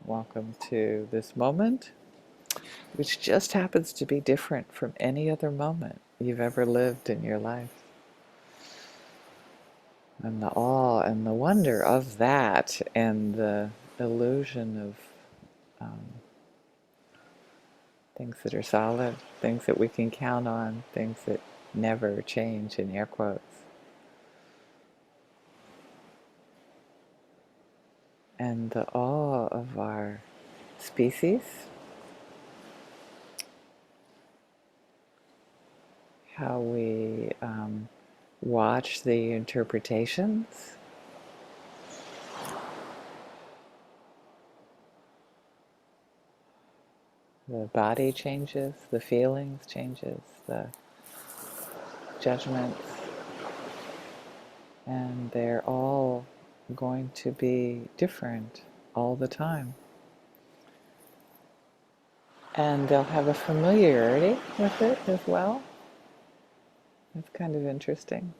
Welcome to this moment, which just happens to be different from any other moment you've ever lived in your life. And the awe and the wonder of that, and the illusion of um, things that are solid, things that we can count on, things that never change, in air quotes. And the awe of our species, how we watch the interpretations, the body changes, the feelings changes, the judgments, and they're all going to be different all the time. And they'll have a familiarity with it as well. It's kind of interesting.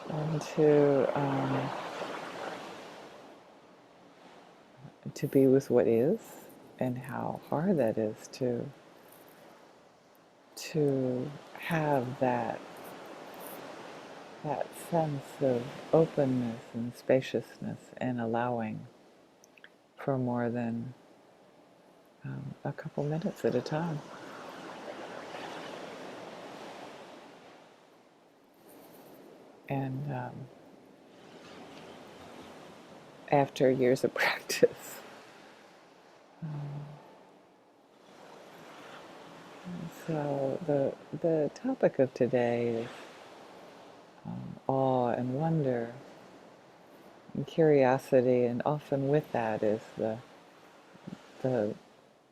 And to be with what is, and how hard that is to have that sense of openness and spaciousness, and allowing for more than a couple minutes at a time. And after years of practice, so the topic of today is awe and wonder and curiosity, and often with that is the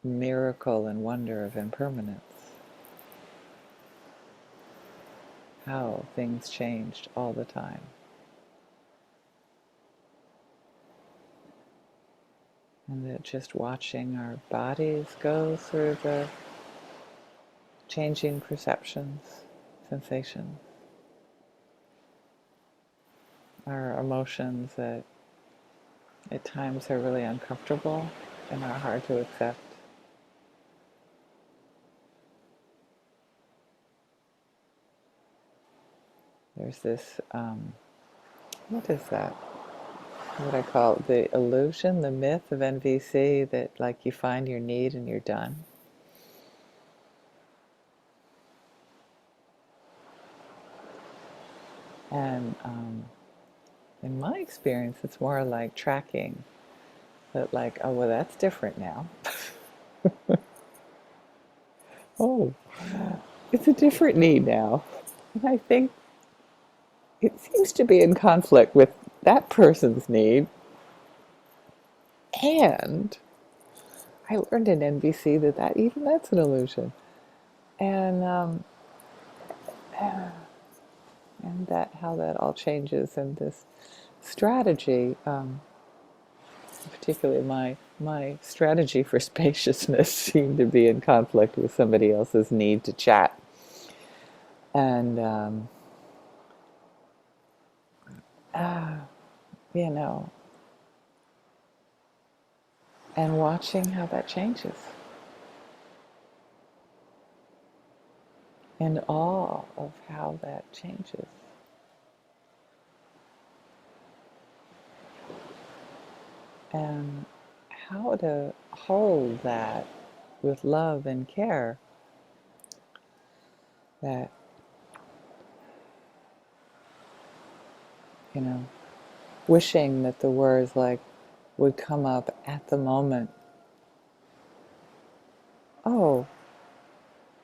miracle and wonder of impermanence. How things changed all the time. And that just watching our bodies go through the changing perceptions, sensations, our emotions that at times are really uncomfortable and are hard to accept. There's this, what is that? What I call the illusion, the myth of NVC, that like you find your need and you're done. And in my experience, it's more like tracking. That like, oh, well, that's different now. Oh, it's a different need now. And I think it seems to be in conflict with that person's need. And I learned in NVC that even that's an illusion. And and that how that all changes, and this strategy, particularly my strategy for spaciousness, seemed to be in conflict with somebody else's need to chat. And you know, and watching how that changes, in awe of how that changes, and how to hold that with love and care, that, you know, wishing that the words like would come up at the moment. Oh,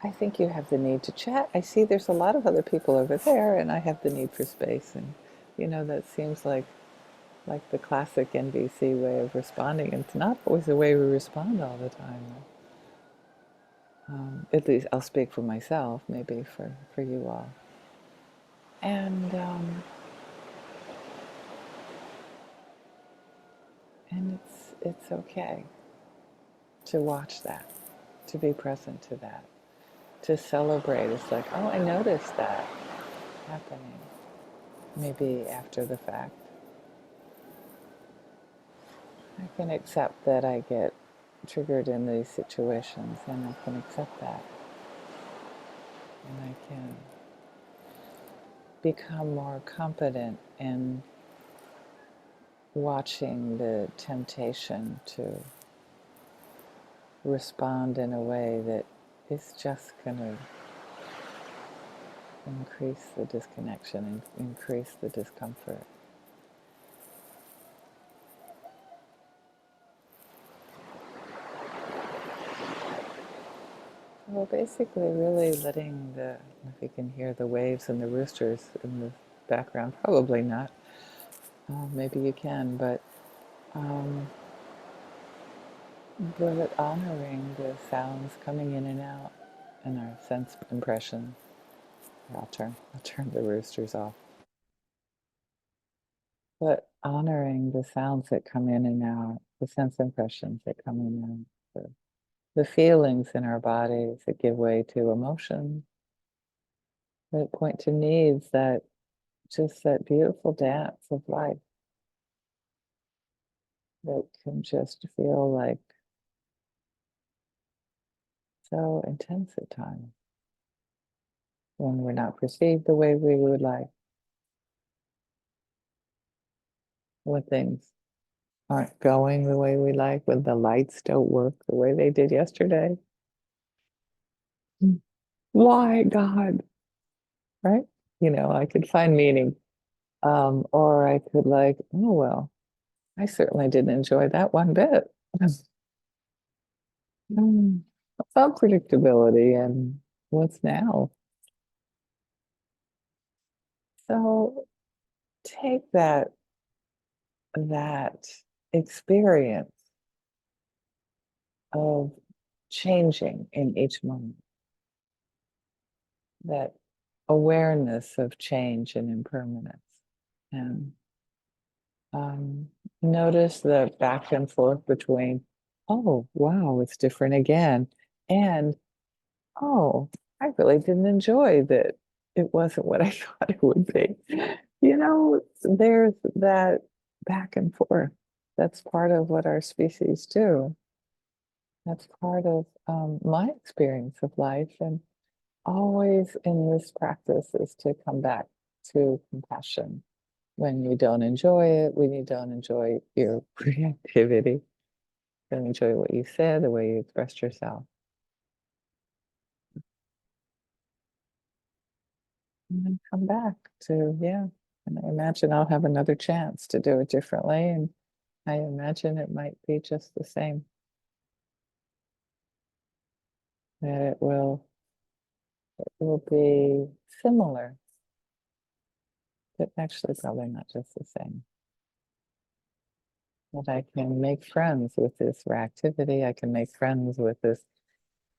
I think you have the need to chat. I see there's a lot of other people over there, and I have the need for space. And that seems like the classic NVC way of responding. And it's not always the way we respond all the time. At least I'll speak for myself, maybe for you all. And it's okay to watch that, to be present to that, to celebrate. It's like, oh, I noticed that happening. maybe after the fact. I can accept that I get triggered in these situations, and I can accept that, and I can become more competent in watching the temptation to respond in a way that is just going to increase the disconnection and increase the discomfort. Well, basically, really letting if you can hear the waves and the roosters in the background, probably not. Maybe you can, um, but honoring the sounds coming in and out and our sense impression. I'll turn the roosters off. But honoring the sounds that come in and out, the sense impressions that come in and out, the feelings in our bodies that give way to emotions, that point to needs, that just that beautiful dance of life that can just feel like so intense at times when we're not perceived the way we would like, when things aren't going the way we like, when the lights don't work the way they did yesterday. Why, God? Right? I could find meaning. Or I could like, oh well, I certainly didn't enjoy that one bit. Mm, unpredictability and what's now. So take that experience of changing in each moment, that awareness of change and impermanence, and um, notice the back and forth between, oh wow, it's different again, and oh, I really didn't enjoy that. It wasn't what I thought it would be. There's that back and forth. That's part of what our species do. That's part of my experience of life. And always in this practice is to come back to compassion when you don't enjoy it, when you don't enjoy your reactivity, don't enjoy what you said, the way you expressed yourself. And then come back to, yeah. And I imagine I'll have another chance to do it differently. And I imagine it might be just the same, that it will be similar, but actually probably not just the same. That I can make friends with this reactivity. I can make friends with this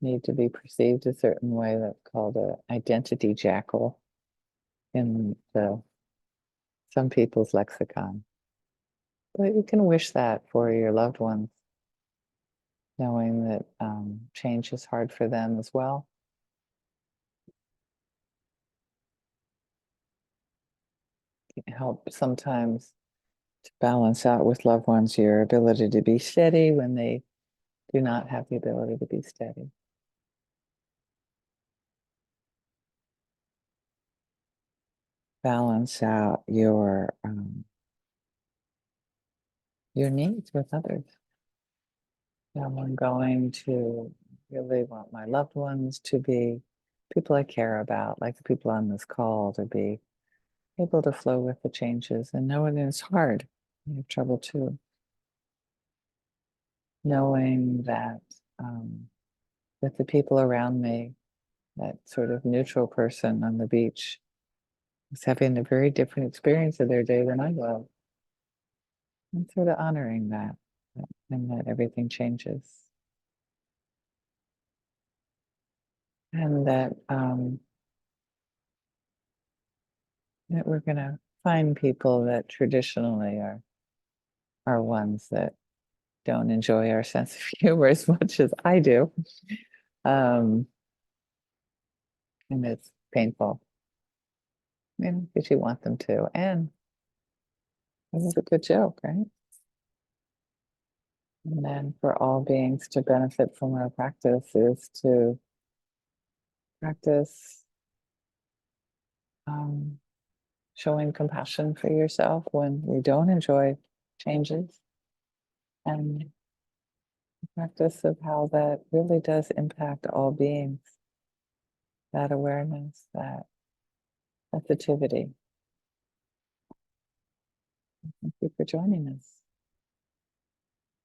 need to be perceived a certain way that's called a identity jackal in some people's lexicon. But you can wish that for your loved ones, knowing that change is hard for them as well. It helps sometimes to balance out with loved ones your ability to be steady when they do not have the ability to be steady. Balance out your needs with others. I'm going to really want my loved ones to be people I care about, like the people on this call, to be able to flow with the changes and knowing it's hard. You have trouble too. Knowing that with the people around me, that sort of neutral person on the beach is having a very different experience of their day than I was. And sort of honoring that and that everything changes. And that we're gonna find people that traditionally are ones that don't enjoy our sense of humor as much as I do. Um, and it's painful. because you want them to. And it was a good joke, right? And then for all beings to benefit from our practice is to practice um, showing compassion for yourself when we don't enjoy changes, and practice of how that really does impact all beings, that awareness, that sensitivity. Thank you for joining us.